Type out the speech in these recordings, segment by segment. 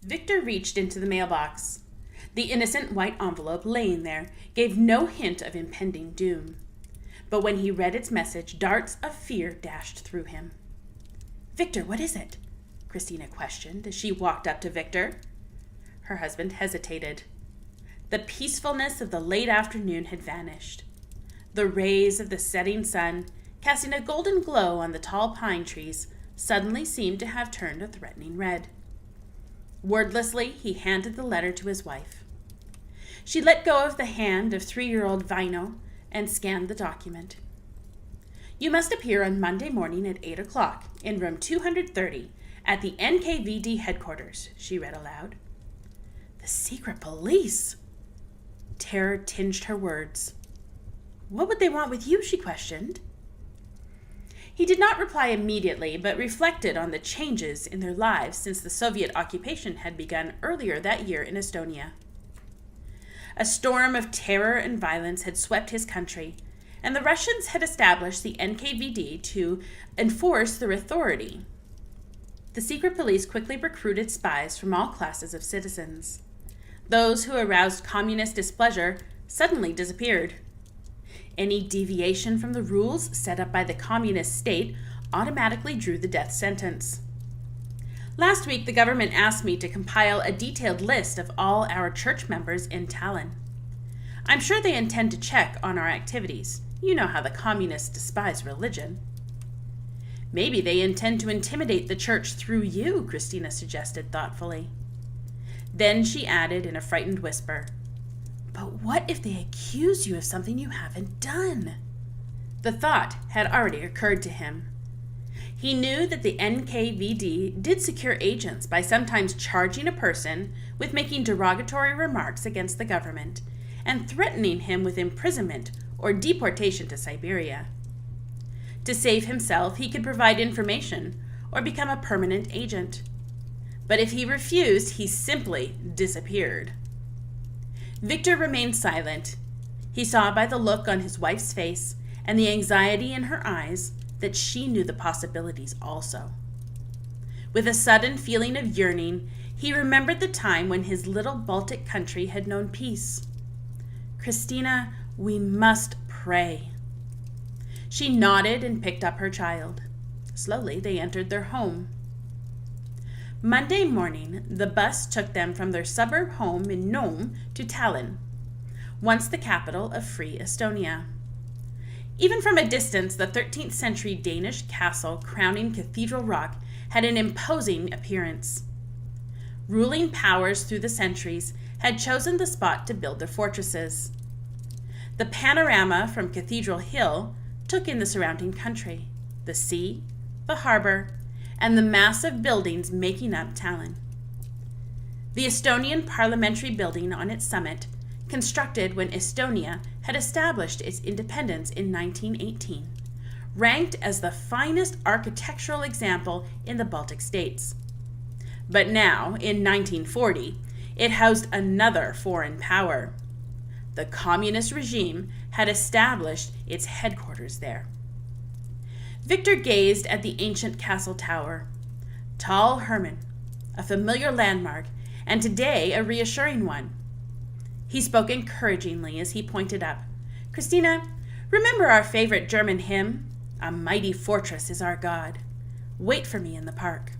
Victor reached into the mailbox. The innocent white envelope laying there gave no hint of impending doom. But when he read its message, darts of fear dashed through him. "Victor, what is it?" Christina questioned as she walked up to Victor. Her husband hesitated. The peacefulness of the late afternoon had vanished. The rays of the setting sun, casting a golden glow on the tall pine trees, suddenly seemed to have turned a threatening red. Wordlessly, he handed the letter to his wife. She let go of the hand of 3-year-old Vino and scanned the document. "You must appear on Monday morning at 8 o'clock in room 230 at the NKVD headquarters," she read aloud. The secret police! Terror tinged her words. "What would they want with you?" she questioned. He did not reply immediately, but reflected on the changes in their lives since the Soviet occupation had begun earlier that year in Estonia. A storm of terror and violence had swept his country, and the Russians had established the NKVD to enforce their authority. The secret police quickly recruited spies from all classes of citizens. Those who aroused communist displeasure suddenly disappeared. Any deviation from the rules set up by the communist state automatically drew the death sentence. Last week, the government asked me to compile a detailed list of all our church members in Tallinn. I'm sure they intend to check on our activities. You know how the communists despise religion. Maybe they intend to intimidate the church through you, Christina suggested thoughtfully. Then she added in a frightened whisper, "But what if they accuse you of something you haven't done?" The thought had already occurred to him. He knew that the NKVD did secure agents by sometimes charging a person with making derogatory remarks against the government and threatening him with imprisonment or deportation to Siberia. To save himself, he could provide information or become a permanent agent. But if he refused, he simply disappeared. Victor remained silent. He saw by the look on his wife's face and the anxiety in her eyes that she knew the possibilities also. With a sudden feeling of yearning, he remembered the time when his little Baltic country had known peace. "Christina, we must pray." She nodded and picked up her child. Slowly, they entered their home. Monday morning, the bus took them from their suburb home in Nome to Tallinn, once the capital of free Estonia. Even from a distance, the 13th century Danish castle crowning Cathedral Rock had an imposing appearance. Ruling powers through the centuries had chosen the spot to build their fortresses. The panorama from Cathedral Hill took in the surrounding country, the sea, the harbor, and the massive buildings making up Tallinn. The Estonian parliamentary building on its summit, constructed when Estonia had established its independence in 1918, ranked as the finest architectural example in the Baltic states. But now, in 1940, it housed another foreign power. The communist regime had established its headquarters there. Victor gazed at the ancient castle tower. Tall Herman, a familiar landmark, and today a reassuring one. He spoke encouragingly as he pointed up. "Christina, remember our favorite German hymn? 'A mighty fortress is our God.' Wait for me in the park."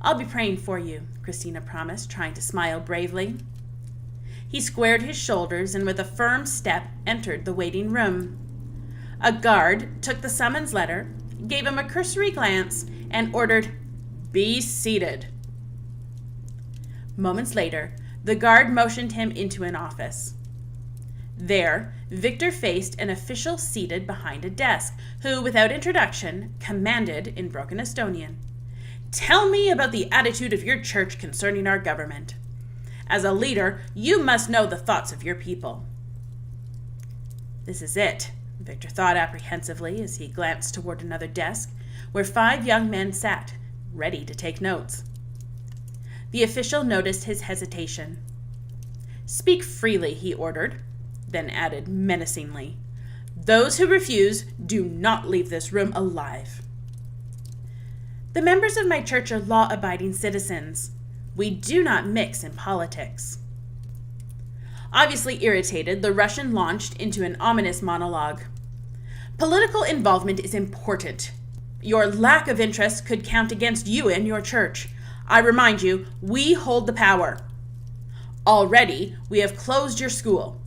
"I'll be praying for you," Christina promised, trying to smile bravely. He squared his shoulders and with a firm step entered the waiting room. A guard took the summons letter, gave him a cursory glance, and ordered, "Be seated." Moments later, the guard motioned him into an office. There, Victor faced an official seated behind a desk, who, without introduction, commanded in broken Estonian, "Tell me about the attitude of your church concerning our government. As a leader, you must know the thoughts of your people." This is it, Victor thought apprehensively as he glanced toward another desk, where 5 young men sat, ready to take notes. The official noticed his hesitation. "Speak freely," he ordered, then added menacingly, "Those who refuse do not leave this room alive." "The members of my church are law-abiding citizens. We do not mix in politics." Obviously irritated, the Russian launched into an ominous monologue. "Political involvement is important. Your lack of interest could count against you and your church. I remind you, we hold the power. Already, we have closed your school.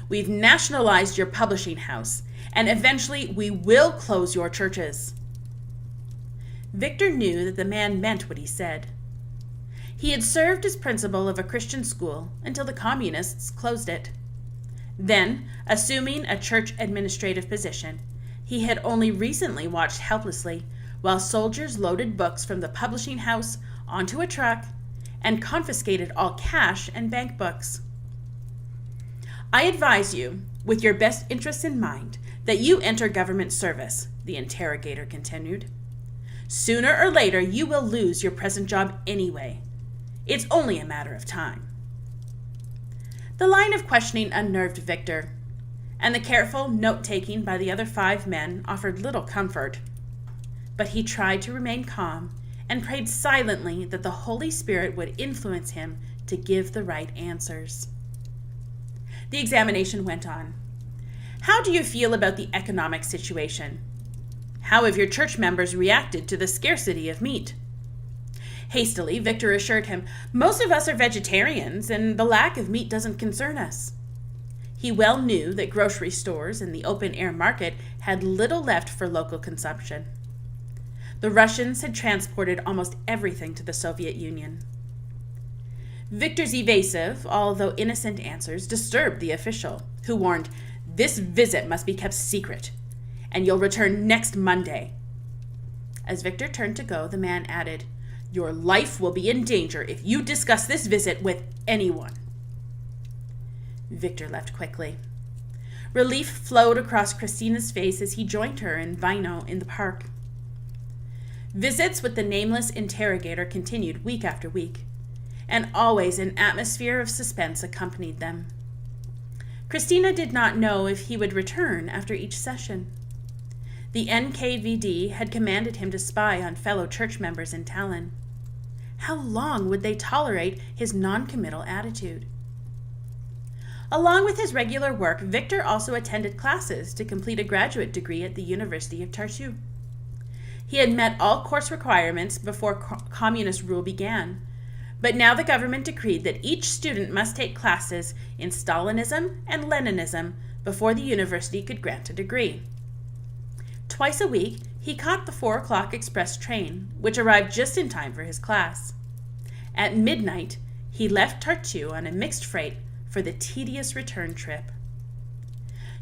We've nationalized your publishing house, and eventually we will close your churches." Victor knew that the man meant what he said. He had served as principal of a Christian school until the communists closed it. Then, assuming a church administrative position, he had only recently watched helplessly while soldiers loaded books from the publishing house onto a truck and confiscated all cash and bank books. "I advise you, with your best interests in mind, that you enter government service," the interrogator continued. "Sooner or later, you will lose your present job anyway. It's only a matter of time." The line of questioning unnerved Victor, and the careful note-taking by the other 5 men offered little comfort. But he tried to remain calm and prayed silently that the Holy Spirit would influence him to give the right answers. The examination went on. "How do you feel about the economic situation? How have your church members reacted to the scarcity of meat?" Hastily, Victor assured him, "Most of us are vegetarians, and the lack of meat doesn't concern us." He well knew that grocery stores and the open-air market had little left for local consumption. The Russians had transported almost everything to the Soviet Union. Victor's evasive, although innocent answers disturbed the official, who warned, "This visit must be kept secret, and you'll return next Monday." As Victor turned to go, the man added, "Your life will be in danger if you discuss this visit with anyone." Victor left quickly. Relief flowed across Christina's face as he joined her and Vino in the park. Visits with the nameless interrogator continued week after week, and always an atmosphere of suspense accompanied them. Christina did not know if he would return after each session. The NKVD had commanded him to spy on fellow church members in Tallinn. How long would they tolerate his non-committal attitude? Along with his regular work, Victor also attended classes to complete a graduate degree at the University of Tartu. He had met all course requirements before communist rule began, but now the government decreed that each student must take classes in Stalinism and Leninism before the university could grant a degree. Twice a week, he caught the 4:00 express train, which arrived just in time for his class. At midnight, he left Tartu on a mixed freight for the tedious return trip.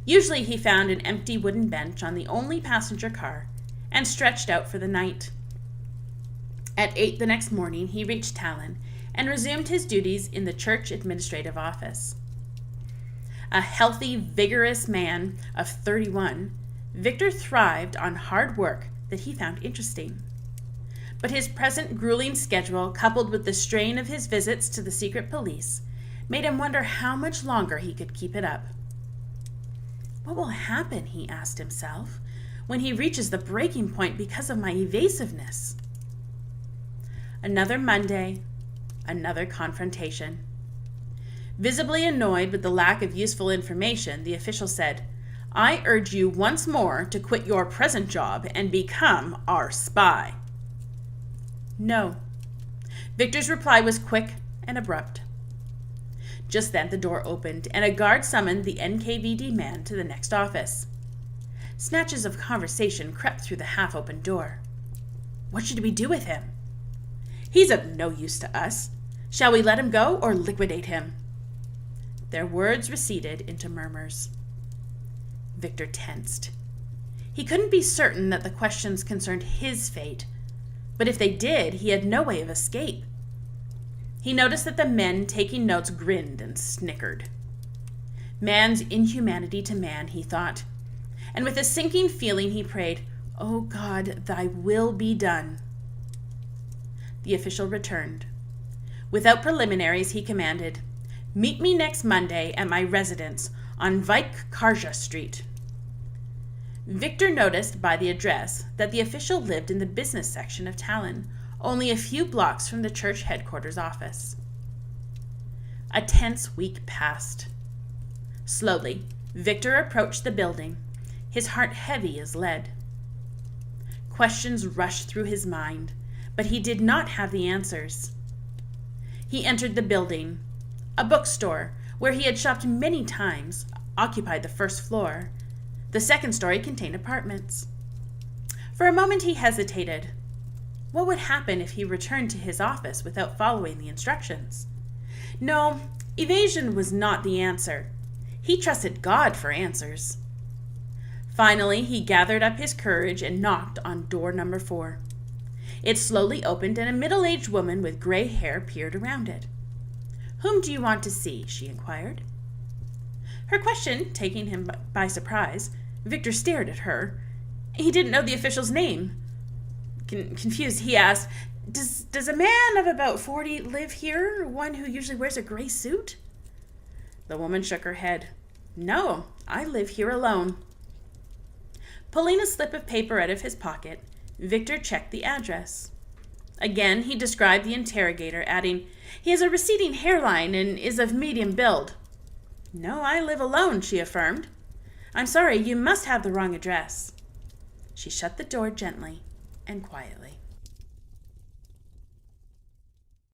Usually he found an empty wooden bench on the only passenger car and stretched out for the night. At 8 the next morning, he reached Tallinn and resumed his duties in the church administrative office. A healthy, vigorous man of 31, Victor thrived on hard work that he found interesting. But his present grueling schedule, coupled with the strain of his visits to the secret police, made him wonder how much longer he could keep it up. What will happen, he asked himself, when he reaches the breaking point because of my evasiveness? Another Monday, another confrontation. Visibly annoyed with the lack of useful information, the official said, "I urge you once more to quit your present job and become our spy." No. Victor's reply was quick and abrupt. Just then the door opened, and a guard summoned the NKVD man to the next office. Snatches of conversation crept through the half-open door. What should we do with him? He's of no use to us. Shall we let him go or liquidate him? Their words receded into murmurs. Victor tensed. He couldn't be certain that the questions concerned his fate, but if they did, he had no way of escape. He noticed that the men taking notes grinned and snickered. Man's inhumanity to man, he thought, and with a sinking feeling he prayed, "O God, thy will be done." The official returned. Without preliminaries, he commanded, "Meet me next Monday at my residence on Vaikkarja Street." Victor noticed by the address that the official lived in the business section of Tallinn, only a few blocks from the church headquarters office. A tense week passed. Slowly, Victor approached the building, his heart heavy as lead. Questions rushed through his mind, but he did not have the answers. He entered the building. A bookstore, where he had shopped many times, occupied the first floor. The second story contained apartments. For a moment he hesitated. What would happen if he returned to his office without following the instructions? No, evasion was not the answer. He trusted God for answers. Finally, he gathered up his courage and knocked on door number 4. It slowly opened, and a middle-aged woman with gray hair peered around it. "Whom do you want to see?" she inquired. Her question taking him by surprise, Victor stared at her. He didn't know the official's name. Confused, he asked, Does a man of about 40 live here, one who usually wears a gray suit?" The woman shook her head. "No, I live here alone." Pulling a slip of paper out of his pocket, Victor checked the address. Again, he described the interrogator, adding, "He has a receding hairline and is of medium build." "No, I live alone," she affirmed. "I'm sorry, you must have the wrong address." She shut the door gently and quietly.